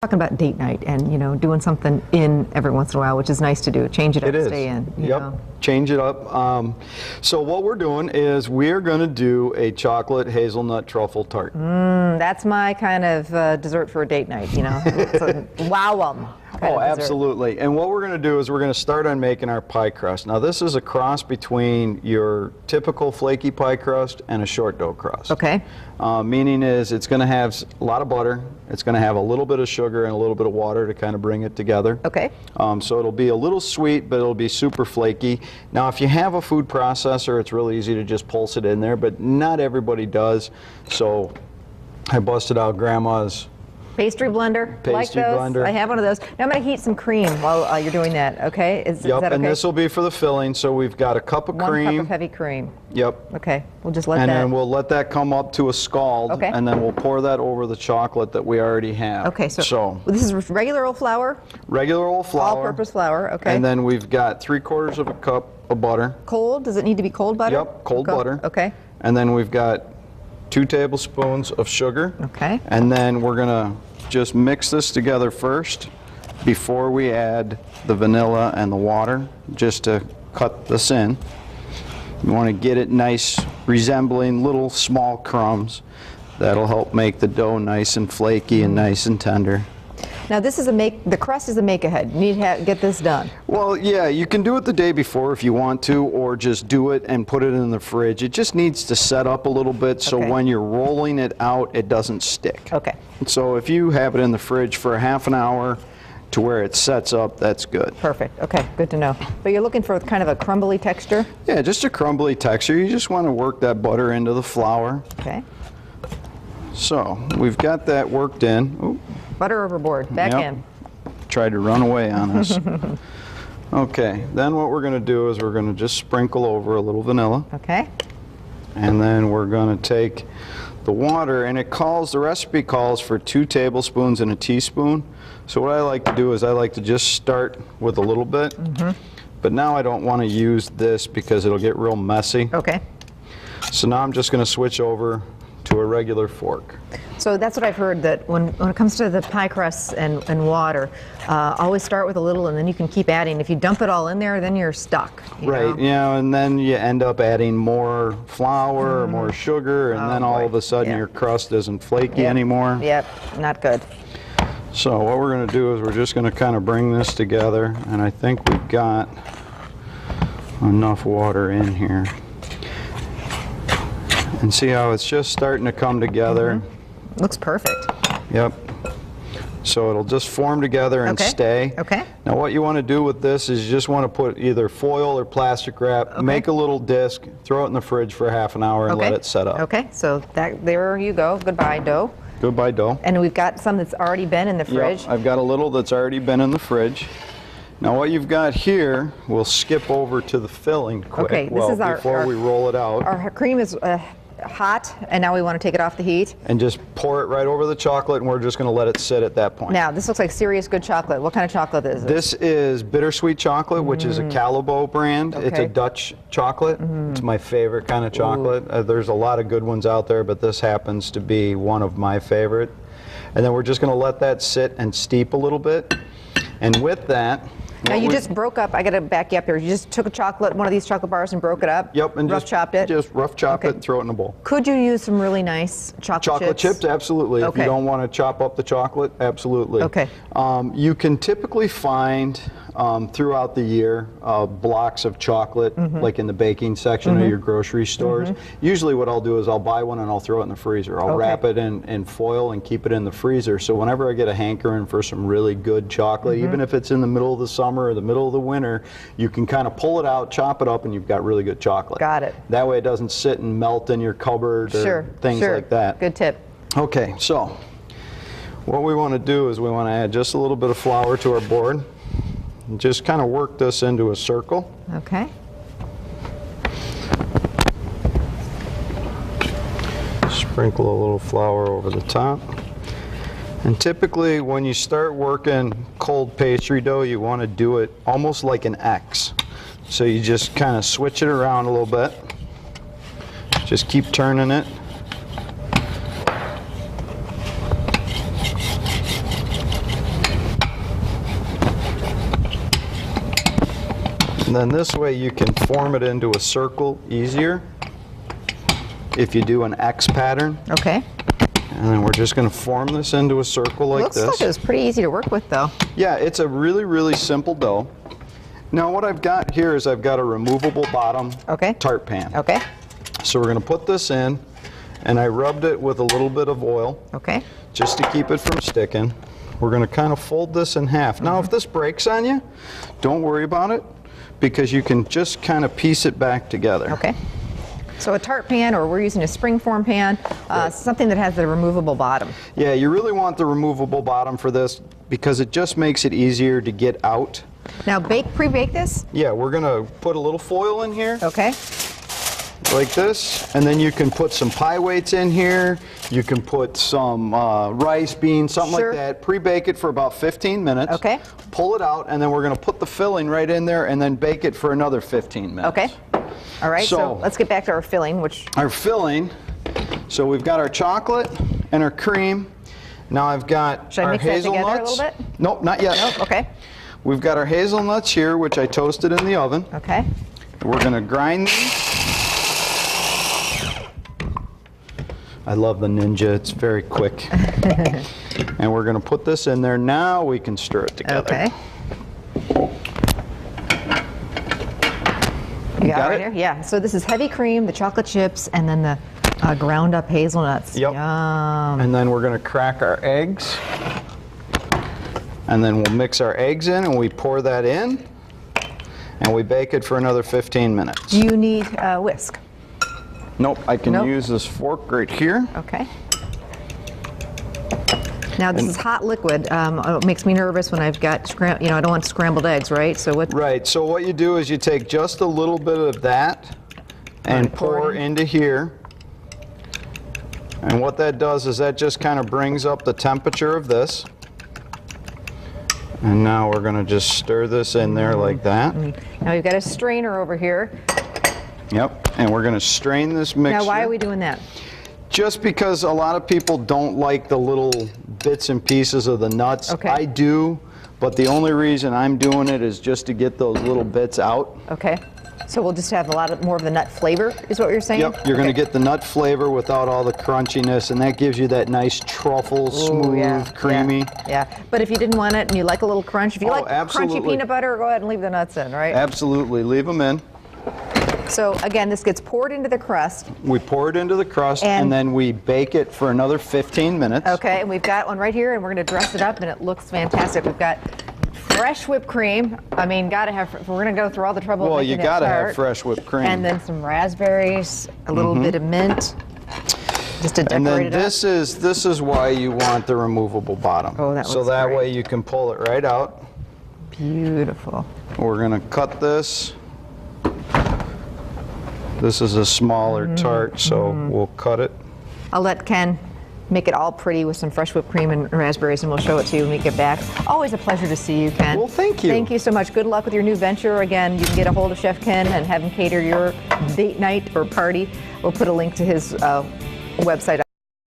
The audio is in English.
Talking about date night and, you know, doing something in every once in a while, which is nice to do. Change it up, stay in. Yep, change it up. So what we're doing is we're going to do a chocolate hazelnut truffle tart. That's my kind of dessert for a date night, you know. It's a wow-um. Oh, absolutely. And what we're going to do is we're going to start on making our pie crust. Now, this is a cross between your typical flaky pie crust and a short dough crust. Okay. Meaning is it's going to have a lot of butter, it's going to have a little bit of sugar and a little bit of water to kind of bring it together. Okay. So it'll be a little sweet, but it'll be super flaky. Now, if you have a food processor, it's really easy to just pulse it in there, but not everybody does. So I busted out Grandma's pastry blender, like those. Blender. I have one of those. Now I'm going to heat some cream while you're doing that, okay? Is that okay? And this will be for the filling. So we've got a cup of cream. 1 cup of heavy cream. Yep. Okay, we'll just let that. And then we'll let that come up to a scald. Okay. And then we'll pour that over the chocolate that we already have. Okay, so this is regular old flour? Regular old flour. All-purpose flour, okay. And then we've got 3/4 of a cup of butter. Cold? Does it need to be cold butter? Yep, cold butter. Okay. And then we've got 2 tablespoons of sugar. Okay. And then we're going to just mix this together first before we add the vanilla and the water, just to cut this in. You want to get it nice, resembling little small crumbs. That'll help make the dough nice and flaky and nice and tender. Now this is the crust is a make-ahead. You need to get this done. Well, yeah, you can do it the day before if you want to, or just do it and put it in the fridge. It just needs to set up a little bit so when you're rolling it out, it doesn't stick. Okay. So if you have it in the fridge for a half an hour to where it sets up, that's good. Perfect. Okay, good to know. But you're looking for kind of a crumbly texture? Yeah, just a crumbly texture. You just want to work that butter into the flour. Okay. So we've got that worked in. Ooh. Butter overboard, back in. Tried to run away on us. Okay, then what we're going to do is we're going to just sprinkle over a little vanilla. Okay. And then we're going to take the water, and the recipe calls for 2 tablespoons and a teaspoon. So what I like to do is I like to just start with a little bit. But now I don't want to use this because it'll get real messy. Okay. So now I'm just going to switch over to a regular fork. So that's what I've heard, that when it comes to the pie crusts and water, always start with a little and then you can keep adding. If you dump it all in there, then you're stuck. You know? Yeah, and then you end up adding more flour or more sugar, and then all of a sudden your crust isn't flaky anymore. Yep, not good. So what we're going to do is we're just going to kind of bring this together, and I think we've got enough water in here. And see how it's just starting to come together. Looks perfect. Yep. So it'll just form together and stay. Okay. Now what you want to do with this is you just want to put either foil or plastic wrap, make a little disc, throw it in the fridge for half an hour and let it set up. Okay, so there you go. Goodbye, dough. Goodbye, dough. And we've got some that's already been in the fridge. Yep, I've got a little that's already been in the fridge. Now what you've got here, we'll skip over to the filling quick. Okay, this is before we roll it out. Our cream is hot, and now we want to take it off the heat. And just pour it right over the chocolate, and we're just going to let it sit at that point. Now, this looks like serious good chocolate. What kind of chocolate is this? This is bittersweet chocolate, which is a Callebaut brand. It's a Dutch chocolate. It's my favorite kind of chocolate. There's a lot of good ones out there, but this happens to be one of my favorite. And then we're just going to let that sit and steep a little bit. And with that, now you just broke up, I got to back you up here. You just took one of these chocolate bars and broke it up? Yep, and rough chopped it? Just rough chop it and throw it in a bowl. Could you use some really nice chocolate chips? Absolutely. If you don't want to chop up the chocolate, absolutely. Okay. You can typically find throughout the year blocks of chocolate, like in the baking section of your grocery stores. Usually what I'll do is I'll buy one and I'll throw it in the freezer. I'll wrap it in foil and keep it in the freezer. So whenever I get a hankering for some really good chocolate, even if it's in the middle of the summer or the middle of the winter, you can kind of pull it out, chop it up, and you've got really good chocolate. Got it. That way it doesn't sit and melt in your cupboard or things like that. Good tip. Okay, so what we want to do is we want to add just a little bit of flour to our board. And just kind of work this into a circle. Okay. Sprinkle a little flour over the top. And typically when you start working cold pastry dough, you want to do it almost like an X. So you just kind of switch it around a little bit. Just keep turning it. And then this way you can form it into a circle easier if you do an X pattern. Okay. And then we're just going to form this into a circle like this. Looks like it was pretty easy to work with, though. Yeah, it's a really, really simple dough. Now what I've got here is I've got a removable bottom tart pan. Okay. So we're going to put this in, and I rubbed it with a little bit of oil. Okay. Just to keep it from sticking. We're going to kind of fold this in half. Now if this breaks on you, don't worry about it, because you can just kind of piece it back together. Okay. So a tart pan, or we're using a springform pan, something that has the removable bottom. Yeah, you really want the removable bottom for this because it just makes it easier to get out. Now pre-bake this? Yeah, we're going to put a little foil in here. Okay. Like this, and then you can put some pie weights in here. You can put some rice, beans, something like that. Pre-bake it for about 15 minutes. Okay. Pull it out, and then we're going to put the filling right in there and then bake it for another 15 minutes. Okay. All right, so let's get back to our filling, Our filling, so we've got our chocolate and our cream. Now I've got Should I our mix that hazelnuts. together a little bit? Nope, not yet. Nope, okay. We've got our hazelnuts here, which I toasted in the oven. Okay. We're going to grind these. I love the Ninja, it's very quick. And we're going to put this in there. Now we can stir it together. Okay. You got it right here? Yeah. So this is heavy cream, the chocolate chips, and then the ground up hazelnuts. Yep. Yum. And then we're going to crack our eggs. And then we'll mix our eggs in and we pour that in. And we bake it for another 15 minutes. Do you need a whisk? Nope, I can use this fork right here. Okay. Now this is hot liquid. It makes me nervous when I've got, I don't want scrambled eggs, right? So what? Right. So what you do is you take just a little bit of that and pour into here. And what that does is that just kind of brings up the temperature of this. And now we're going to just stir this in there like that. Now we've got a strainer over here. Yep. And we're going to strain this mixture. Now why are we doing that? Just because a lot of people don't like the little bits and pieces of the nuts. Okay. I do, but the only reason I'm doing it is just to get those little bits out. Okay. So we'll just have a lot more of the nut flavor, is what you're saying? Yep, you're going to get the nut flavor without all the crunchiness, and that gives you that nice truffle, smooth, creamy. Yeah. But if you didn't want it and you like a little crunch, if you like crunchy peanut butter, go ahead and leave the nuts in, right? Absolutely, leave them in. So again, this gets poured into the crust. We pour it into the crust, and then we bake it for another 15 minutes. Okay, and we've got one right here, and we're going to dress it up, and it looks fantastic. We've got fresh whipped cream. I mean, gotta have. We're going to go through all the trouble. Well, of you making gotta it tart. have fresh whipped cream. And then some raspberries, a little bit of mint, just to decorate and then it up. this is why you want the removable bottom. Oh, that so looks that great. way you can pull it right out. Beautiful. We're going to cut this. This is a smaller tart, so we'll cut it. I'll let Ken make it all pretty with some fresh whipped cream and raspberries, and we'll show it to you when we get back. Always a pleasure to see you, Ken. Well, thank you. Thank you so much. Good luck with your new venture. Again, you can get a hold of Chef Ken and have him cater your date night or party. We'll put a link to his website.